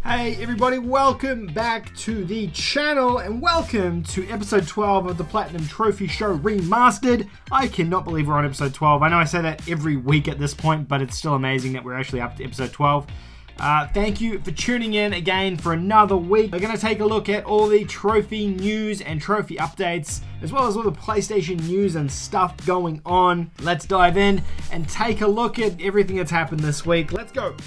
Hey everybody, welcome back to the channel and welcome to episode 12 of the Platinum Trophy Show Remastered. I cannot believe we're on episode 12. I know I say that every week at this point, but it's still amazing that we're actually up to episode 12. Thank you for tuning in again for another week. We're going to take a look at all the trophy news and trophy updates, as well as all the PlayStation news and stuff going on. Let's dive in and take a look at everything that's happened this week. Let's go.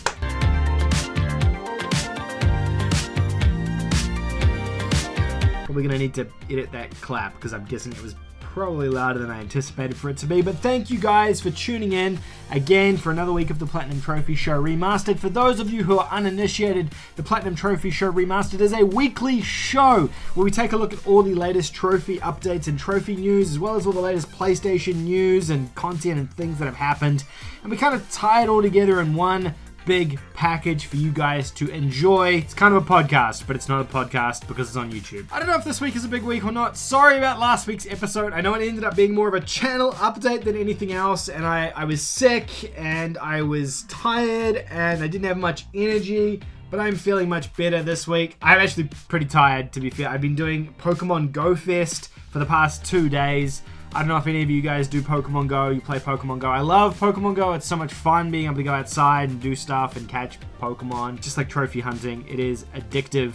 Probably going to need to edit that clap because I'm guessing it was probably louder than I anticipated for it to be. But thank you guys for tuning in again for another week of the Platinum Trophy Show Remastered. For those of you who are uninitiated, the Platinum Trophy Show Remastered is a weekly show where we take a look at all the latest trophy updates and trophy news, as well as all the latest PlayStation news and content and things that have happened. And we kind of tie it all together in one big package for you guys to enjoy. It's kind of a podcast, but it's not a podcast because it's on YouTube. I don't know if this week is a big week or not. Sorry about last week's episode. I know it ended up being more of a channel update than anything else, and I was sick and I was tired and I didn't have much energy, but I'm feeling much better this week. I'm actually pretty tired, to be fair. I've been doing Pokemon Go Fest for the past 2 days. I don't know if any of you guys do Pokemon Go, you play Pokemon Go. I love Pokemon Go, it's so much fun being able to go outside and do stuff and catch Pokemon. Just like trophy hunting, it is addictive.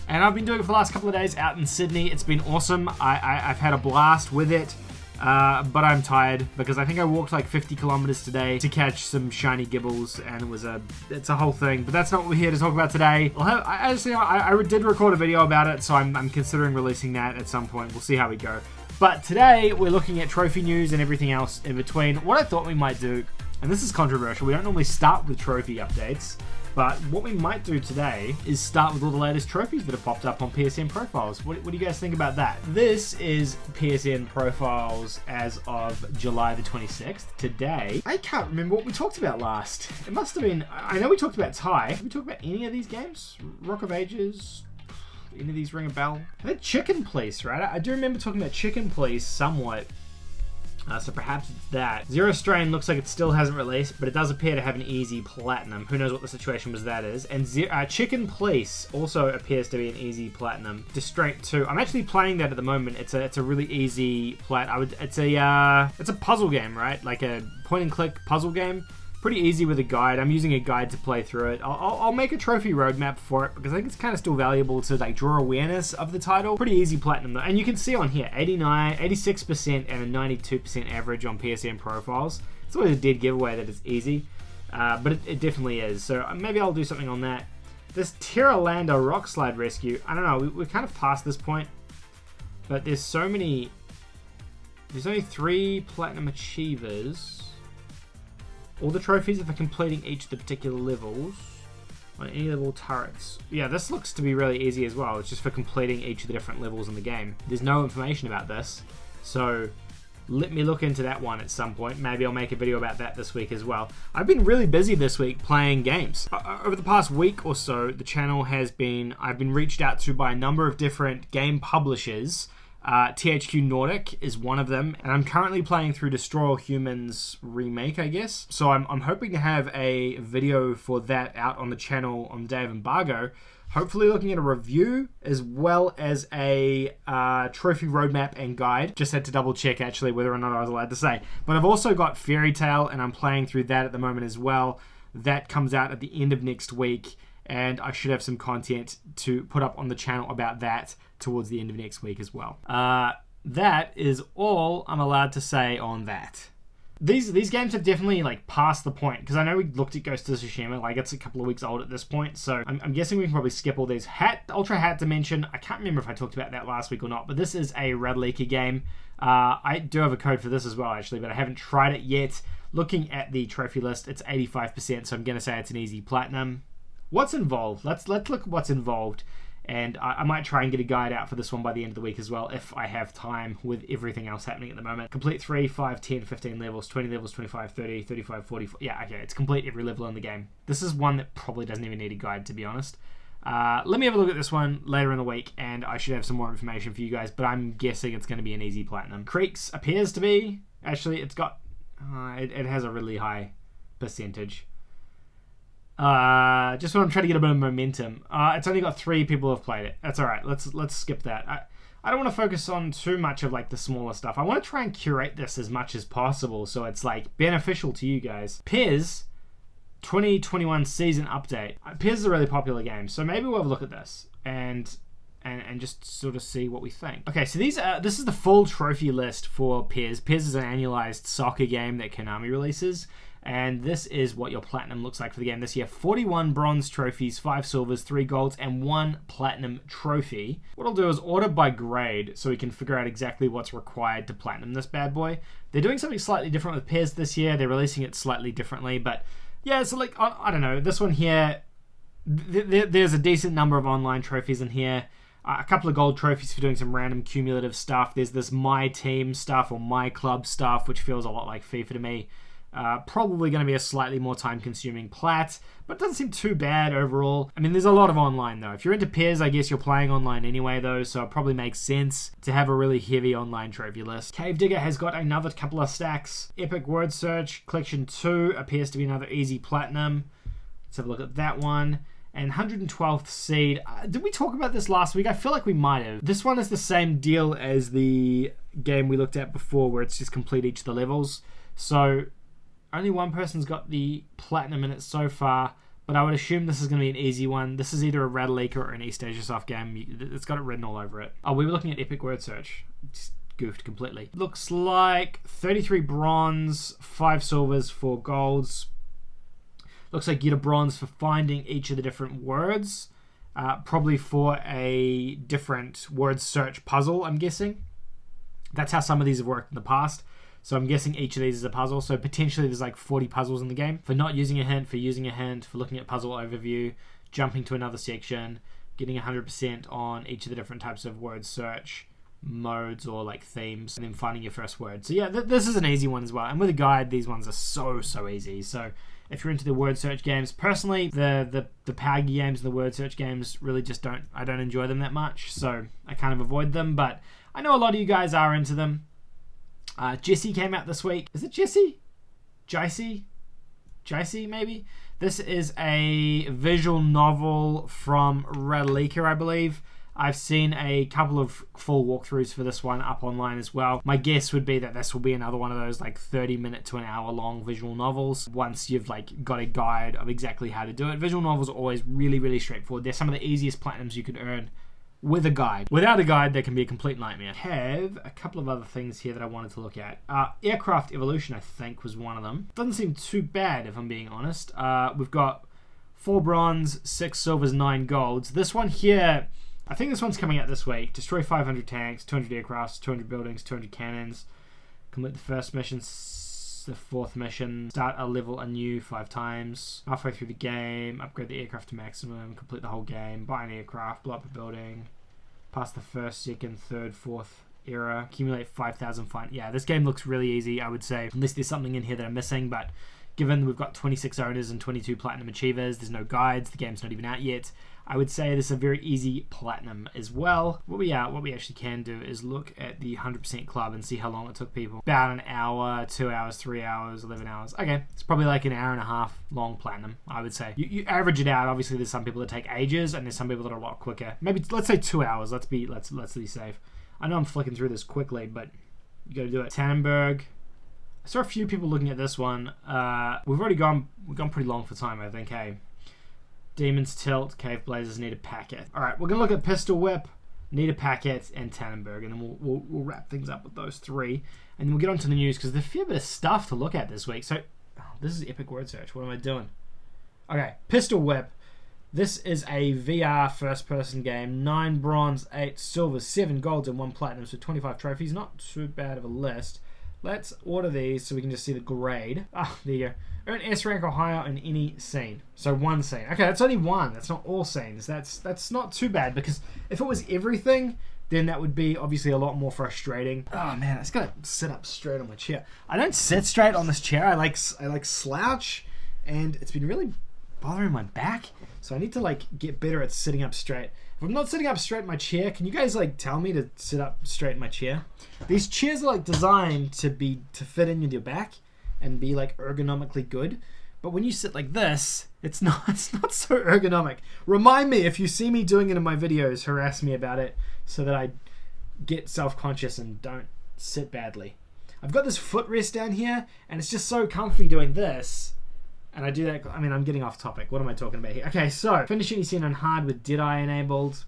And I've been doing it for the last couple of days out in Sydney. It's been awesome. I've had a blast with it, but I'm tired because I think I walked like 50 kilometers today to catch some shiny gibbles, and it's a whole thing. But that's not what we're here to talk about today. I did record a video about it, so I'm considering releasing that at some point. We'll see how we go. But today, we're looking at trophy news and everything else in between. What I thought we might do, and this is controversial, we don't normally start with trophy updates, but what we might do today is start with all the latest trophies that have popped up on PSN profiles. What do you guys think about that? This is PSN profiles as of July the 26th. Today, I can't remember what we talked about last. It must have been, I know we talked about Thai. Have we talked about any of these games? Rock of Ages? Any of these ring a bell? I think Chicken Police, right? I do remember talking about Chicken Police somewhat. So perhaps it's that. Zero Strain looks like it still hasn't released, but it does appear to have an easy platinum. Who knows what the situation was that is. And Chicken Police also appears to be an easy platinum. Distraint 2. I'm actually playing that at the moment. It's a really easy plat. It's a puzzle game, right? Like a point and click puzzle game. Pretty easy with a guide. I'm using a guide to play through it. I'll make a trophy roadmap for it because I think it's kind of still valuable to like draw awareness of the title. Pretty easy platinum though. And you can see on here 86% and a 92% average on PSN profiles. It's always a dead giveaway that it's easy, but it definitely is. So maybe I'll do something on that. This Terra Landa Rock Slide Rescue. I don't know. We're kind of past this point, but there's only 3 platinum achievers. All the trophies are for completing each of the particular levels on any level turrets. Yeah, this looks to be really easy as well. It's just for completing each of the different levels in the game. There's no information about this, so let me look into that one at some point. Maybe I'll make a video about that this week as well. I've been really busy this week playing games. Over the past week or so, the channel I've been reached out to by a number of different game publishers. THQ Nordic is one of them, and I'm currently playing through Destroy All Humans remake, I guess. So I'm hoping to have a video for that out on the channel on the day of embargo. Hopefully looking at a review as well as a trophy roadmap and guide. Just had to double check actually whether or not I was allowed to say. But I've also got Fairy Tail, and I'm playing through that at the moment as well. That comes out at the end of next week, and I should have some content to put up on the channel about that towards the end of next week as well. That is all I'm allowed to say on that. These games have definitely like passed the point, because I know we looked at Ghost of Tsushima, like it's a couple of weeks old at this point, so I'm guessing we can probably skip all these. Ultra Hat Dimension, I can't remember if I talked about that last week or not, but this is a Radleaker game. I do have a code for this as well actually, but I haven't tried it yet. Looking at the trophy list, it's 85%, so I'm going to say it's an easy platinum. What's involved? Let's look at what's involved. And I might try and get a guide out for this one by the end of the week as well, if I have time with everything else happening at the moment. Complete 3, 5, 10, 15 levels, 20 levels, 25, 30, 35, 40. Yeah, okay, it's complete every level in the game. This is one that probably doesn't even need a guide, to be honest. Let me have a look at this one later in the week, and I should have some more information for you guys, but I'm guessing it's going to be an easy platinum. Creeks appears to be. Actually, it's got... it has a really high percentage. Just when I'm trying to get a bit of momentum. It's only got 3 people who have played it. That's all right. Let's skip that. I don't want to focus on too much of like the smaller stuff. I want to try and curate this as much as possible so it's like beneficial to you guys. PES 2021 season update. PES is a really popular game, so maybe we'll have a look at this and just sort of see what we think. Okay, so this is the full trophy list for PES. PES is an annualized soccer game that Konami releases. And this is what your platinum looks like for the game this year. 41 bronze trophies, 5 silvers, 3 golds, and 1 platinum trophy. What I'll do is order by grade so we can figure out exactly what's required to platinum this bad boy. They're doing something slightly different with PES this year. They're releasing it slightly differently. But yeah, so like, I don't know. This one here, there's a decent number of online trophies in here. A couple of gold trophies for doing some random cumulative stuff. There's this My Team stuff or My Club stuff, which feels a lot like FIFA to me. Probably going to be a slightly more time-consuming plat, but it doesn't seem too bad overall. I mean, there's a lot of online, though. If you're into PES, I guess you're playing online anyway, though, so it probably makes sense to have a really heavy online trophy list. Cave Digger has got another couple of stacks. Epic Word Search Collection 2 appears to be another easy platinum. Let's have a look at that one. And 112th Seed. Did we talk about this last week? I feel like we might have. This one is the same deal as the game we looked at before, where it's just complete each of the levels. So only one person's got the platinum in it so far, but I would assume this is going to be an easy one. This is either a Rattleleaker or an East Asia Soft game. It's got it written all over it. Oh, we were looking at Epic Word Search. Just goofed completely. Looks like 33 bronze, 5 silvers, 4 golds. Looks like you get a bronze for finding each of the different words. Probably for a different word search puzzle, I'm guessing. That's how some of these have worked in the past. So I'm guessing each of these is a puzzle. So potentially there's like 40 puzzles in the game. For not using a hint, for using a hint, for looking at puzzle overview, jumping to another section, getting 100% on each of the different types of word search modes or like themes, and then finding your first word. So yeah, this is an easy one as well. And with a guide, these ones are so easy. So if you're into the word search games, personally, the PAG games and the word search games really just don't enjoy them that much. So I kind of avoid them. But I know a lot of you guys are into them. Jesse came out this week. Is it Jesse? Jicey, maybe? This is a visual novel from Rattleleaker, I believe. I've seen a couple of full walkthroughs for this one up online as well. My guess would be that this will be another one of those like 30-minute to an hour long visual novels once you've like got a guide of exactly how to do it. Visual novels are always really straightforward. They're some of the easiest platinums you could earn with a guide. Without a guide, they can be a complete nightmare. I have a couple of other things here that I wanted to look at. Aircraft Evolution, I think, was one of them. Doesn't seem too bad, if I'm being honest. We've got 4 bronze, 6 silvers, 9 golds. This one here, I think this one's coming out this week. Destroy 500 tanks, 200 aircrafts, 200 buildings, 200 cannons. Complete the first mission, the 4th mission. Start a level anew 5 times. Halfway through the game, upgrade the aircraft to maximum. Complete the whole game. Buy an aircraft, blow up a building. Pass the 1st, 2nd, 3rd, 4th era. Accumulate 5,000 fun. Yeah, this game looks really easy, I would say. Unless there's something in here that I'm missing, but given we've got 26 owners and 22 platinum achievers, there's no guides, the game's not even out yet, I would say this is a very easy platinum as well. What we actually can do is look at the 100% club and see how long it took people. About an hour, 2 hours, 3 hours, 11 hours. Okay, it's probably like an hour and a half long platinum, I would say. You average it out. Obviously, there's some people that take ages, and there's some people that are a lot quicker. Maybe let's say 2 hours. Let's be safe. I know I'm flicking through this quickly, but you got to do it. Tannenberg. I saw a few we're looking at this one. We've gone pretty long for time, I think. Hey. Demon's Tilt, Cave Blazers, Need a Packet. Alright, we're going to look at Pistol Whip, Need a Packet, and Tannenberg, and then we'll wrap things up with those 3. And then we'll get on to the news, because there's a fair bit of stuff to look at this week. So, this is Epic Word Search. What am I doing? Okay, Pistol Whip. This is a VR first-person game. 9 bronze, 8 silver, 7 golds, and 1 platinum, so 25 trophies. Not too bad of a list. Let's order these so we can just see the grade. Ah, there you go. Earn S rank or higher in any scene. So 1 scene. Okay, that's only 1. That's not all scenes. That's not too bad, because if it was everything, then that would be obviously a lot more frustrating. Oh man, I just gotta sit up straight on my chair. I don't sit straight on this chair. I like slouch, and it's been really bothering my back. So I need to like get better at sitting up straight. If I'm not sitting up straight in my chair, can you guys like tell me to sit up straight in my chair? These chairs are like designed to fit in with your back and be like ergonomically good, But when you sit like this, it's not so ergonomic. Remind me, if you see me doing it in my videos, harass me about it so that I get self-conscious and don't sit badly. I've got this footrest down here, and it's just so comfy doing this. And I do that, I mean, I'm getting off topic. What am I talking about here? Okay, so finish any scene on hard with Deadeye enabled.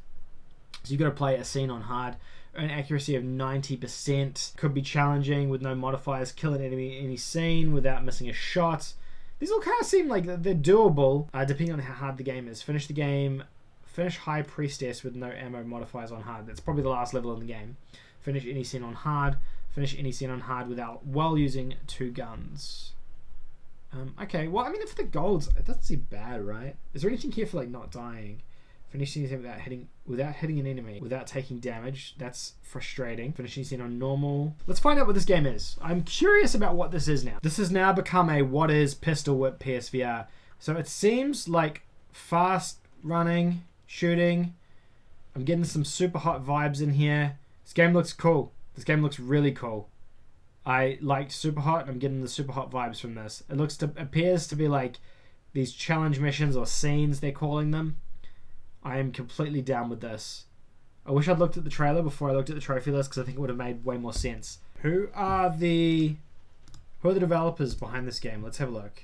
So you've got to play a scene on hard. An accuracy of 90%. Could be challenging with no modifiers. Kill an enemy in any scene without missing a shot. These all kind of seem like they're doable, depending on how hard the game is. Finish the game. Finish High Priestess with no ammo modifiers on hard. That's probably the last level in the game. Finish any scene on hard. Finish any scene on hard while using 2 guns. Okay, well, I mean, for the golds, it doesn't seem bad, right? Is there anything here for, like, not dying? Finish anything without hitting an enemy, without taking damage. That's frustrating. Finish anything on normal. Let's find out what this game is. I'm curious about what this is now. This has now become a what is pistol whip PSVR. So it seems like fast running, shooting. I'm getting some super hot vibes in here. This game looks cool. This game looks really cool. I liked super hot. I'm getting the super hot vibes from this. It appears to be like these challenge missions or scenes, they're calling them. I am completely down with this. I wish I'd looked at the trailer before I looked at the trophy list, because I think it would have made way more sense. Who are the developers behind this game? Let's have a look.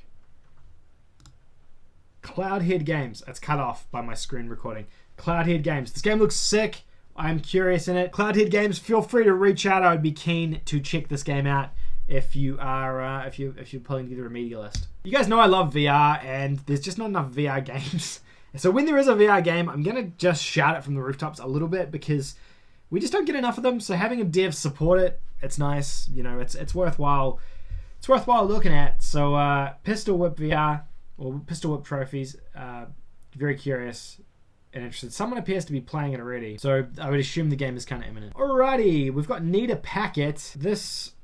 Cloudhead Games. That's cut off by my screen recording. Cloudhead Games. This game looks sick. I'm curious in it. Cloudhead Games, feel free to reach out. I would be keen to check this game out if you are if you're pulling together a media list. You guys know I love VR, and there's just not enough VR games. So when there is a VR game, I'm gonna just shout it from the rooftops a little bit, because we just don't get enough of them. So having a dev support it, it's nice. You know, it's worthwhile. It's worthwhile looking at. So Pistol Whip VR or Pistol Whip trophies. Very curious and interested. Someone appears to be playing it already, so I would assume the game is kind of imminent. Alrighty, we've got Need a Packet.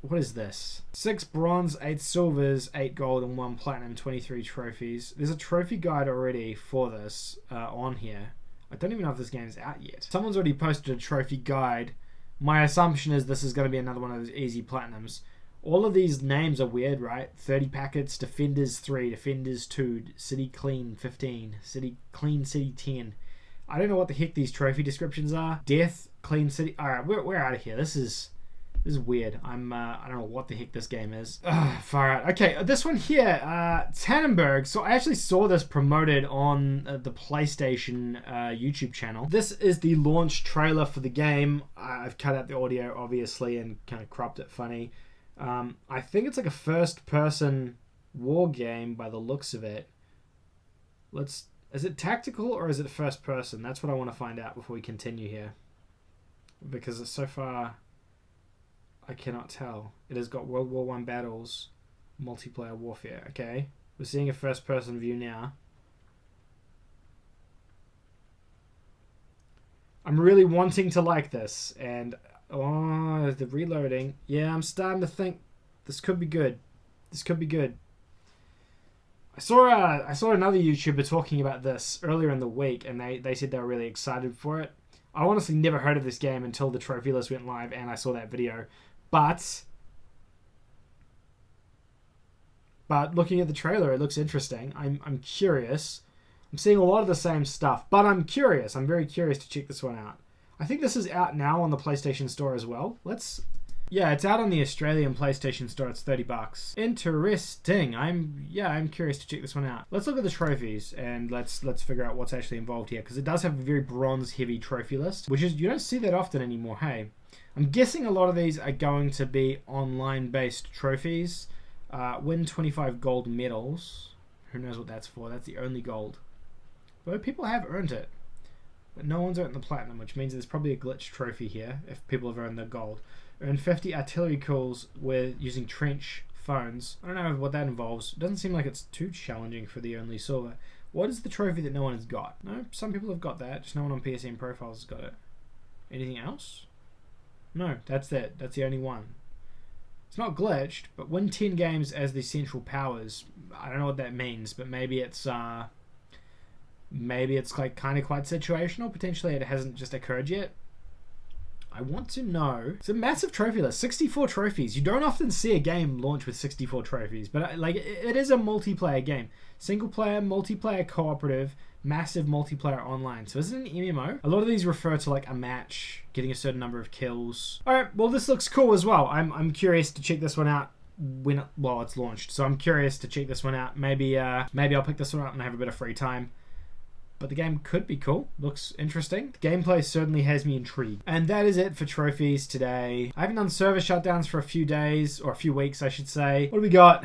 What is this? 6 bronze, 8 silvers, 8 gold, and 1 platinum, 23 trophies. There's a trophy guide already for this on here. I don't even know if this game is out yet. Someone's already posted a trophy guide. My assumption is this is going to be another one of those easy platinums. All of these names are weird, right? 30 packets, Defenders 3, Defenders 2, City Clean 15, City Clean City 10. I don't know what the heck these trophy descriptions are. Death, Clean City. Alright, we're out of here. This is weird. I don't know what the heck this game is. Far out. Okay, this one here, Tannenberg. So I actually saw this promoted on the PlayStation YouTube channel. This is the launch trailer for the game. I've cut out the audio, obviously, and kind of cropped it funny. I think it's like a first-person war game by the looks of it. Is it tactical or is it first person? That's what I want to find out before we continue here. Because so far, I cannot tell. It has got World War I battles, multiplayer warfare. Okay, we're seeing a first person view now. I'm really wanting to like this, and oh, the reloading. Yeah, I'm starting to think this could be good. This could be good. I saw another YouTuber talking about this earlier in the week, and they said they were really excited for it. I honestly never heard of this game until the trophy list went live and I saw that video. But looking at the trailer, it looks interesting. I'm curious. I'm seeing a lot of the same stuff, but I'm curious. I'm very curious to check this one out. I think this is out now on the PlayStation Store as well. Yeah, it's out on the Australian PlayStation Store. It's $30. Interesting. I'm curious to check this one out. Let's look at the trophies and let's figure out what's actually involved here, because it does have a very bronze-heavy trophy list, which is, you don't see that often anymore. Hey, I'm guessing a lot of these are going to be online-based trophies. Win 25 gold medals. Who knows what that's for? That's the only gold. But people have earned it. But no one's earned the platinum, which means there's probably a glitch trophy here if people have earned the gold. Earn 50 artillery kills with using trench phones. I don't know what that involves. It doesn't seem like it's too challenging for the only silver. What is the trophy that no one has got? No, some people have got that. Just no one on PSN profiles has got it. Anything else? No, that's it. That's the only one. It's not glitched, but win 10 games as the central powers. I don't know what that means, but maybe it's like kind of quite situational. Potentially it hasn't just occurred yet. I want to know. It's a massive trophy list, 64 trophies. You don't often see a game launch with 64 trophies, but like it is a multiplayer game. Single player, multiplayer, cooperative, massive multiplayer online. So is it an MMO? A lot of these refer to like a match, getting a certain number of kills. All right, well this looks cool as well. I'm curious to check this one out when it's launched. So I'm curious to check this one out. Maybe I'll pick this one up and have a bit of free time. But the game could be cool. Looks interesting. The gameplay certainly has me intrigued. And that is it for trophies today. I haven't done server shutdowns for a few days, or a few weeks, I should say. What do we got?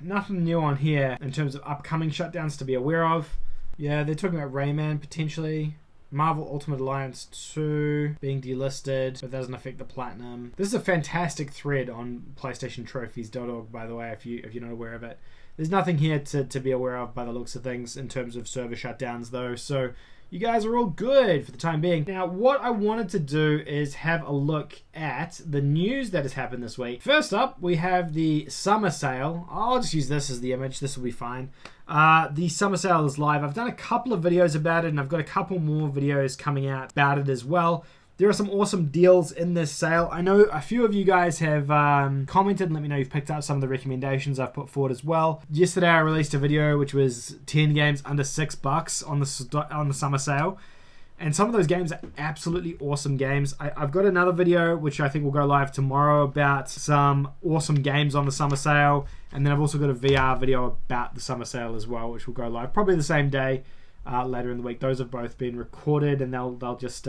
Nothing new on here in terms of upcoming shutdowns to be aware of. Yeah, they're talking about Rayman potentially. Marvel Ultimate Alliance 2 being delisted, but that doesn't affect the Platinum. This is a fantastic thread on PlayStationTrophies.org, by the way, if you're not aware of it. There's nothing here to be aware of by the looks of things in terms of server shutdowns though, so you guys are all good for the time being. Now, what I wanted to do is have a look at the news that has happened this week. First up, we have the summer sale. I'll just use this as the image. This will be fine. The summer sale is live. I've done a couple of videos about it, and I've got a couple more videos coming out about it as well. There are some awesome deals in this sale. I know a few of you guys have commented and let me know you've picked up some of the recommendations I've put forward as well. Yesterday I released a video which was 10 games under $6 on the summer sale. And some of those games are absolutely awesome games. I've got another video which I think will go live tomorrow about some awesome games on the summer sale. And then I've also got a VR video about the summer sale as well, which will go live probably the same day. Later in the week. Those have both been recorded and they just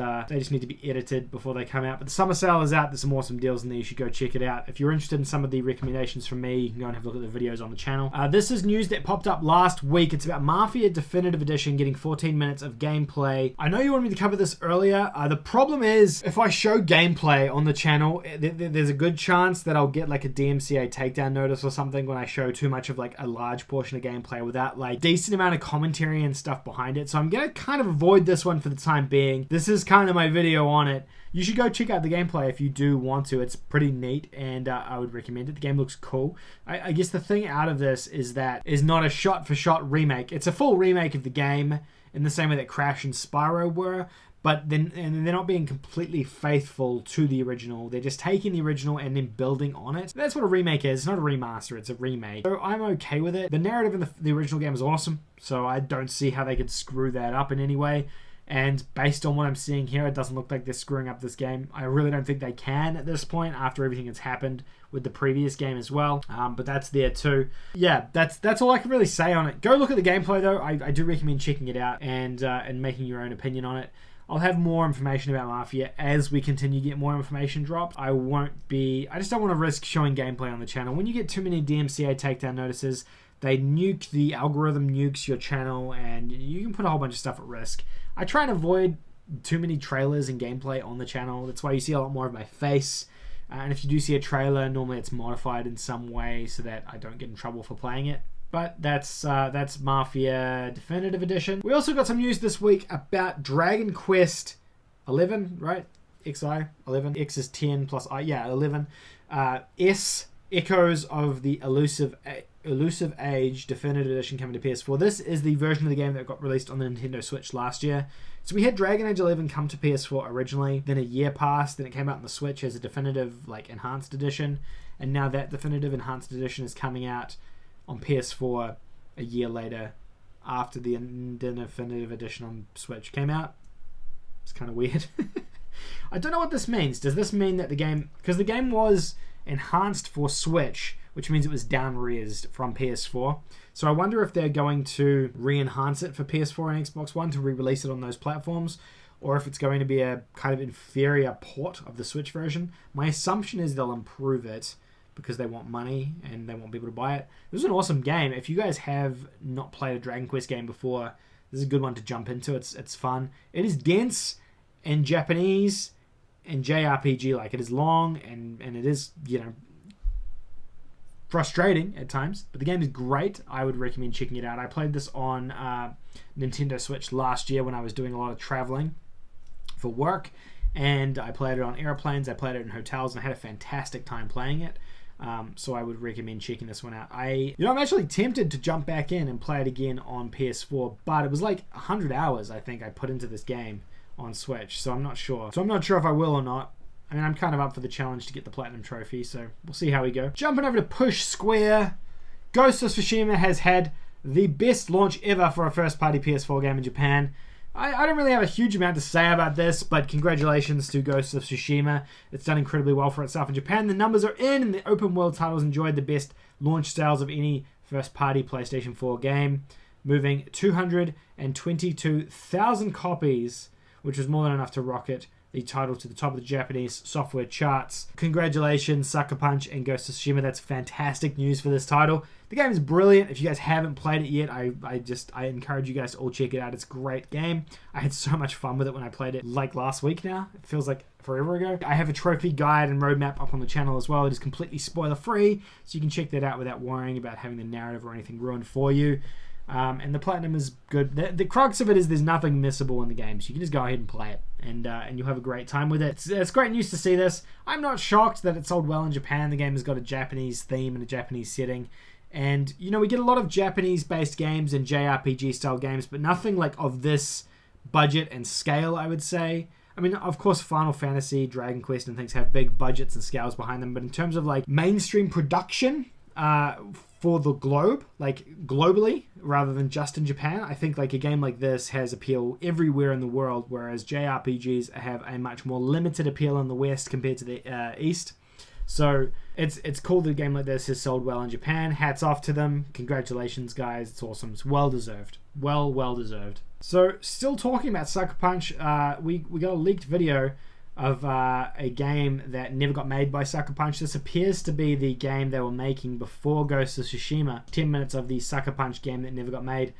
need to be edited before they come out. But the summer sale is out. There's some awesome deals in there. You should go check it out. If you're interested in some of the recommendations from me, you can go and have a look at the videos on the channel. This is news that popped up last week. It's about Mafia Definitive Edition getting 14 minutes of gameplay. I know you wanted me to cover this earlier. The problem is if I show gameplay on the channel, there's a good chance that I'll get like a DMCA takedown notice or something when I show too much of like a large portion of gameplay without like decent amount of commentary and stuff behind it. So I'm going to kind of avoid this one for the time being. This is kind of my video on it. You should go check out the gameplay if you do want to. It's pretty neat and I would recommend it. The game looks cool. I guess the thing out of this is that it's not a shot-for-shot remake. It's a full remake of the game in the same way that Crash and Spyro were. But then they're not being completely faithful to the original. They're just taking the original and then building on it. That's what a remake is. It's not a remaster, it's a remake. So I'm okay with it. The narrative in the original game is awesome, so I don't see how they could screw that up in any way. And based on what I'm seeing here, it doesn't look like they're screwing up this game. I really don't think they can at this point after everything that's happened with the previous game as well. But that's there too. Yeah, that's all I can really say on it. Go look at the gameplay though. I do recommend checking it out and making your own opinion on it. I'll have more information about Mafia as we continue to get more information dropped. I just don't want to risk showing gameplay on the channel. When you get too many DMCA takedown notices, the algorithm nukes your channel and you can put a whole bunch of stuff at risk. I try and avoid too many trailers and gameplay on the channel. That's why you see a lot more of my face. And if you do see a trailer, normally it's modified in some way so that I don't get in trouble for playing it. But that's Mafia Definitive Edition. We also got some news this week about Dragon Quest 11, right? XI 11. X is 10 plus I. Yeah, 11. S Echoes of the Elusive Age Definitive Edition coming to PS4. This is the version of the game that got released on the Nintendo Switch last year. So we had Dragon Age 11 come to PS4 originally. Then a year passed. Then it came out on the Switch as a definitive, like enhanced edition. And now that definitive enhanced edition is coming out on PS4 a year later after the definitive edition on Switch came out. It's kind of weird. I don't know what this means. Does this mean that the game... Because the game was enhanced for Switch, which means it was down-resed from PS4. So I wonder if they're going to re-enhance it for PS4 and Xbox One to re-release it on those platforms, or if it's going to be a kind of inferior port of the Switch version. My assumption is they'll improve it because they want money and they want people to buy it. This is an awesome game. If you guys have not played a Dragon Quest game before, this is a good one to jump into. It's fun. It is dense and Japanese and JRPG like. It is long and it is, frustrating at times, but the game is great. I would recommend checking it out. I played this on Nintendo Switch last year when I was doing a lot of traveling for work, and I played it on airplanes, I played it in hotels, and I had a fantastic time playing it. So I would recommend checking this one out. I'm actually tempted to jump back in and play it again on PS4, but it was like 100 hours I think I put into this game on Switch, so I'm not sure. So I'm not sure if I will or not. I mean, I'm kind of up for the challenge to get the Platinum Trophy, so we'll see how we go. Jumping over to Push Square, Ghost of Tsushima has had the best launch ever for a first-party PS4 game in Japan. I don't really have a huge amount to say about this, but congratulations to Ghost of Tsushima. It's done incredibly well for itself in Japan. The numbers are in, and the open world titles enjoyed the best launch sales of any first-party PlayStation 4 game, moving 222,000 copies, which was more than enough to rocket the title to the top of the Japanese software charts. Congratulations, Sucker Punch and Ghost of Tsushima. That's fantastic news for this title. The game is brilliant. If you guys haven't played it yet, I encourage you guys to all check it out. It's a great game. I had so much fun with it when I played it like last week now. It feels like forever ago. I have a trophy guide and roadmap up on the channel as well. It is completely spoiler free, so you can check that out without worrying about having the narrative or anything ruined for you. And the Platinum is good. The crux of it is there's nothing missable in the game, so you can just go ahead and play it, and you'll have a great time with it. It's great news to see this. I'm not shocked that it sold well in Japan. The game has got a Japanese theme and a Japanese setting, and you know, we get a lot of Japanese-based games and JRPG-style games, but nothing like of this budget and scale, I would say. I mean, of course, Final Fantasy, Dragon Quest, and things have big budgets and scales behind them, but in terms of like mainstream production, for the globe, like globally, rather than just in Japan, I think like a game like this has appeal everywhere in the world, whereas JRPGs have a much more limited appeal in the West compared to the East. So it's cool that a game like this has sold well in Japan. Hats off to them. Congratulations, guys. It's awesome. It's well deserved. Well deserved. So still talking about Sucker Punch, we got a leaked video of a game that never got made by Sucker Punch. This appears to be the game they were making before Ghost of Tsushima. 10 minutes of the Sucker Punch game that never got made.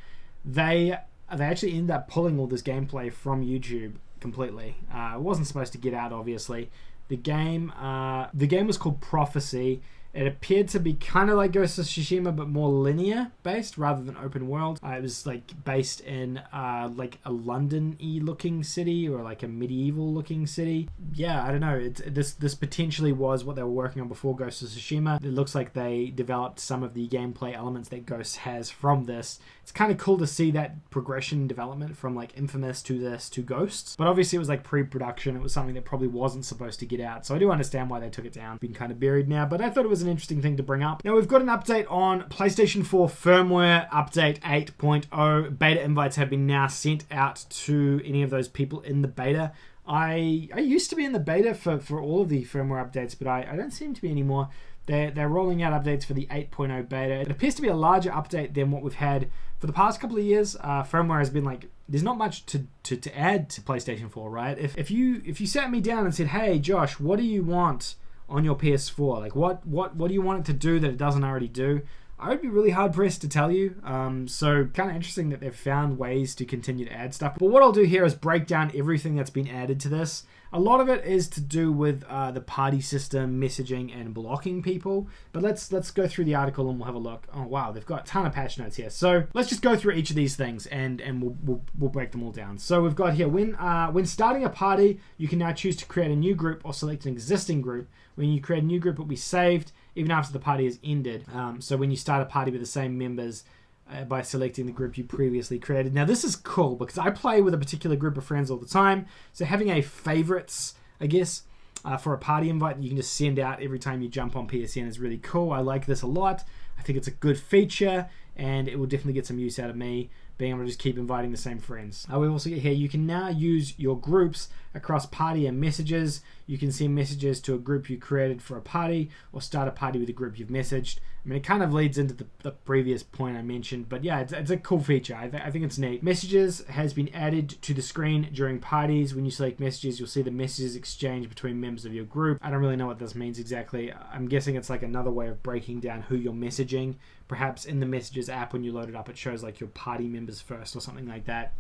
They actually ended up pulling all this gameplay from YouTube completely. It wasn't supposed to get out, obviously. The game was called Prophecy. It appeared to be kind of like Ghost of Tsushima, but more linear based rather than open world. It was like based in like a London-y looking city or like a medieval looking city. Yeah, I don't know. This potentially was what they were working on before Ghost of Tsushima. It looks like they developed some of the gameplay elements that Ghost has from this. It's kind of cool to see that progression development from like Infamous to this to Ghosts. But obviously it was like pre-production. It was something that probably wasn't supposed to get out. So I do understand why they took it down. It's been kind of buried now, but I thought it was an interesting thing to bring up. Now we've got an update on PlayStation 4 firmware update 8.0. Beta invites have been now sent out to any of those people in the beta. I used to be in the beta for all of the firmware updates, but I don't seem to be anymore. They're rolling out updates for the 8.0 beta. It appears to be a larger update than what we've had for the past couple of years. Firmware has been like, there's not much to add to PlayStation 4, right? If you sat me down and said, hey Josh, what do you want on your PS4? Like what do you want it to do that it doesn't already do? I would be really hard pressed to tell you. So kind of interesting that they've found ways to continue to add stuff. But what I'll do here is break down everything that's been added to this. A lot of it is to do with the party system, messaging, and blocking people. But let's go through the article and we'll have a look. Oh wow, they've got a ton of patch notes here. So let's just go through each of these things and we'll break them all down. So we've got here, when starting a party, you can now choose to create a new group or select an existing group. When you create a new group, it will be saved even after the party has ended. So when you start a party with the same members, by selecting the group you previously created. Now this is cool because I play with a particular group of friends all the time, so having a favorites, I guess, for a party invite that you can just send out every time you jump on PSN is really cool. I like this a lot. I think it's a good feature and it will definitely get some use out of me being able to just keep inviting the same friends. We also get here, you can now use your groups across party and messages. You can send messages to a group you created for a party or start a party with a group you've messaged. I mean, it kind of leads into the previous point I mentioned, but yeah, it's a cool feature. I think it's neat. Messages has been added to the screen during parties. When you select messages, you'll see the messages exchanged between members of your group. I don't really know what this means exactly. I'm guessing it's like another way of breaking down who you're messaging. Perhaps in the messages app, when you load it up, it shows like your party members first or something like that.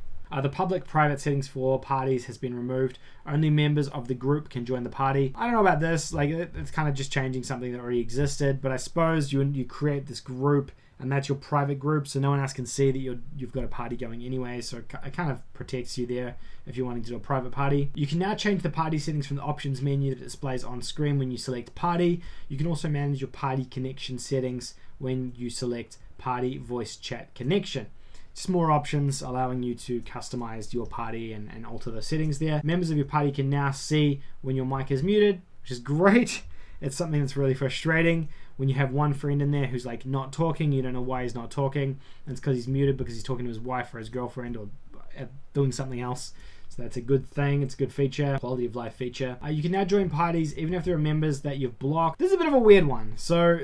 The public-private settings for parties has been removed. Only members of the group can join the party. I don't know about this. Like, it's kind of just changing something that already existed. But I suppose you create this group, and that's your private group, so no one else can see that you've got a party going anyway. So it kind of protects you there if you're wanting to do a private party. You can now change the party settings from the options menu that displays on screen when you select party. You can also manage your party connection settings when you select party voice chat connection. Just more options allowing you to customize your party and alter the settings there. Members of your party can now see when your mic is muted, which is great. It's something that's really frustrating when you have one friend in there who's like not talking. You don't know why he's not talking, and it's because he's muted because he's talking to his wife or his girlfriend or doing something else. So that's a good thing. It's a good feature, quality of life feature. You can now join parties even if there are members that you've blocked. This is a bit of a weird one. So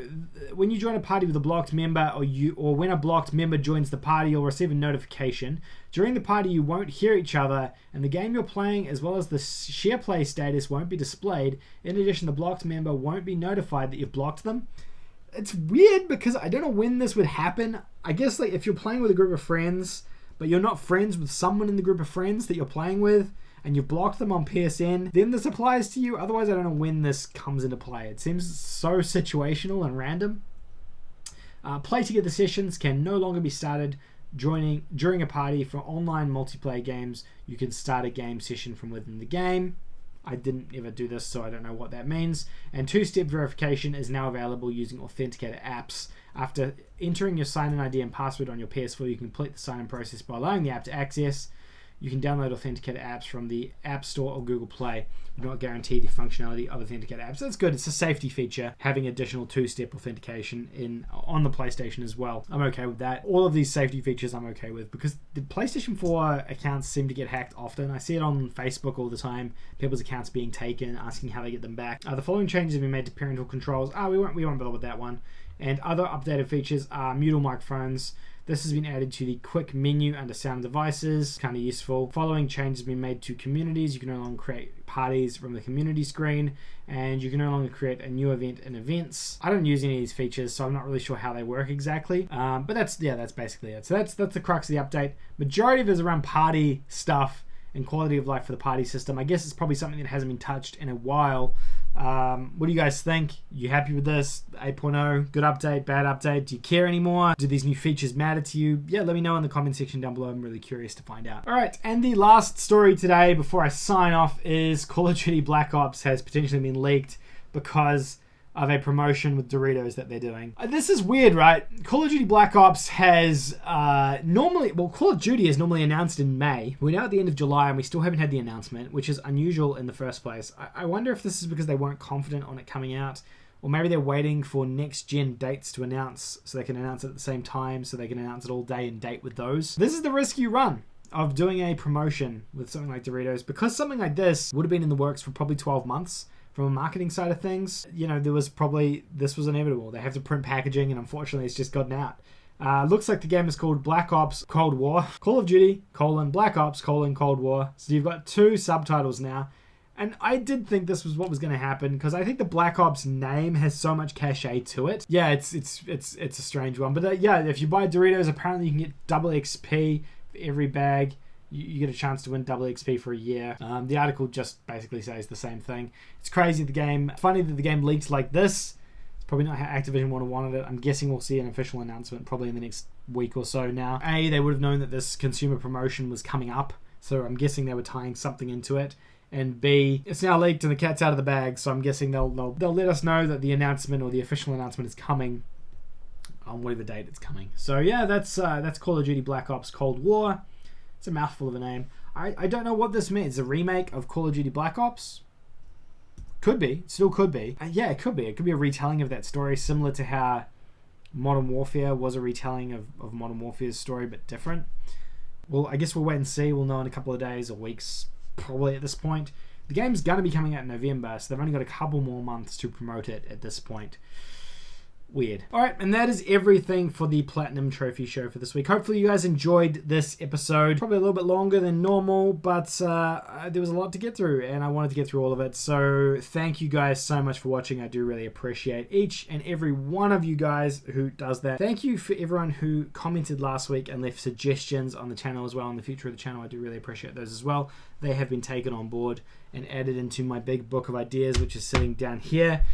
when you join a party with a blocked member, or when a blocked member joins the party, you'll receive a notification. During the party, you won't hear each other, and the game you're playing as well as the share play status won't be displayed. In addition, the blocked member won't be notified that you've blocked them. It's weird because I don't know when this would happen. I guess like if you're playing with a group of friends, but you're not friends with someone in the group of friends that you're playing with, and you've blocked them on PSN, then this applies to you. Otherwise, I don't know when this comes into play. It seems so situational and random. Play together sessions can no longer be started during a party. For online multiplayer games, you can start a game session from within the game. I didn't ever do this, so I don't know what that means. And two-step verification is now available using authenticator apps. After entering your sign-in ID and password on your PS4, you can complete the sign-in process by allowing the app to access. You can download authenticator apps from the App Store or Google Play. You do not guarantee the functionality of authenticator apps. That's good. It's a safety feature, having additional two-step authentication on the PlayStation as well. I'm okay with that. All of these safety features I'm okay with because the PlayStation 4 accounts seem to get hacked often. I see it on Facebook all the time. People's accounts being taken, asking how they get them back. The following changes have been made to parental controls. We won't bother with that one. And other updated features are mute all microphones. This has been added to the quick menu under sound devices. Kind of useful. Following changes have been made to communities. You can no longer create parties from the community screen, and you can no longer create a new event in events. I don't use any of these features, so I'm not really sure how they work exactly. But that's basically it. So that's the crux of the update. Majority of it is around party stuff and quality of life for the party system. I guess it's probably something that hasn't been touched in a while. What do you guys think? You happy with this? 8.0, good update, bad update? Do you care anymore? Do these new features matter to you? Yeah, let me know in the comment section down below. I'm really curious to find out. All right, and the last story today before I sign off is Call of Duty Black Ops has potentially been leaked because of a promotion with Doritos that they're doing. This is weird, right? Call of Duty Black Ops has Call of Duty is normally announced in May. We're now at the end of July and we still haven't had the announcement, which is unusual in the first place. I wonder if this is because they weren't confident on it coming out, or maybe they're waiting for next gen dates to announce so they can announce it at the same time, so they can announce it all day and date with those. This is the risk you run of doing a promotion with something like Doritos, because something like this would have been in the works for probably 12 months. From a marketing side of things, this was inevitable. They have to print packaging, and unfortunately it's just gotten out. Looks like the game is called Black Ops Cold War. Call of Duty, Black Ops, Cold War. So you've got two subtitles now. And I did think this was what was going to happen, because I think the Black Ops name has so much cachet to it. Yeah, it's a strange one. But if you buy Doritos, apparently you can get double XP for every bag. You get a chance to win double XP for a year. The article just basically says the same thing. It's crazy, funny that the game leaks like this. It's probably not how Activision wanted it. I'm guessing we'll see an official announcement probably in the next week or so now. A, they would have known that this consumer promotion was coming up, so I'm guessing they were tying something into it. And B, it's now leaked and the cat's out of the bag, so I'm guessing they'll let us know that the announcement or the official announcement is coming on whatever date it's coming. So yeah, that's Call of Duty Black Ops Cold War. It's a mouthful of a name. I don't know what this means. A remake of Call of Duty Black Ops? Could be. Still could be. Yeah, it could be. It could be a retelling of that story, similar to how Modern Warfare was a retelling of Modern Warfare's story, but different. Well, I guess we'll wait and see. We'll know in a couple of days or weeks, probably at this point. The game's going to be coming out in November, so they've only got a couple more months to promote it at this point. Weird. Alright, and that is everything for the Platinum Trophy Show for this week. Hopefully you guys enjoyed this episode. Probably a little bit longer than normal, but there was a lot to get through, and I wanted to get through all of it. So thank you guys so much for watching. I do really appreciate each and every one of you guys who does that. Thank you for everyone who commented last week and left suggestions on the channel as well, on the future of the channel. I do really appreciate those as well. They have been taken on board and added into my big book of ideas, which is sitting down here.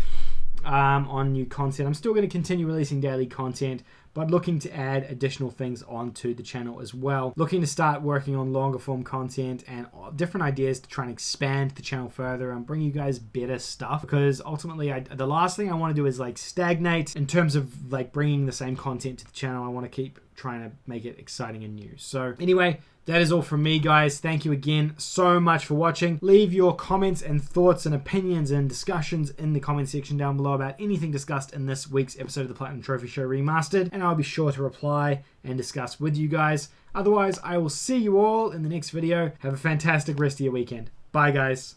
On new content. I'm still going to continue releasing daily content, but looking to add additional things onto the channel as well. Looking to start working on longer form content and different ideas to try and expand the channel further and bring you guys better stuff, because ultimately the last thing I want to do is like stagnate in terms of like bringing the same content to the channel. I want to keep trying to make it exciting and new. So anyway, that is all from me, guys. Thank you again so much for watching. Leave your comments and thoughts and opinions and discussions in the comment section down below about anything discussed in this week's episode of the Platinum Trophy Show Remastered, and I'll be sure to reply and discuss with you guys. Otherwise, I will see you all in the next video. Have a fantastic rest of your weekend. Bye, guys.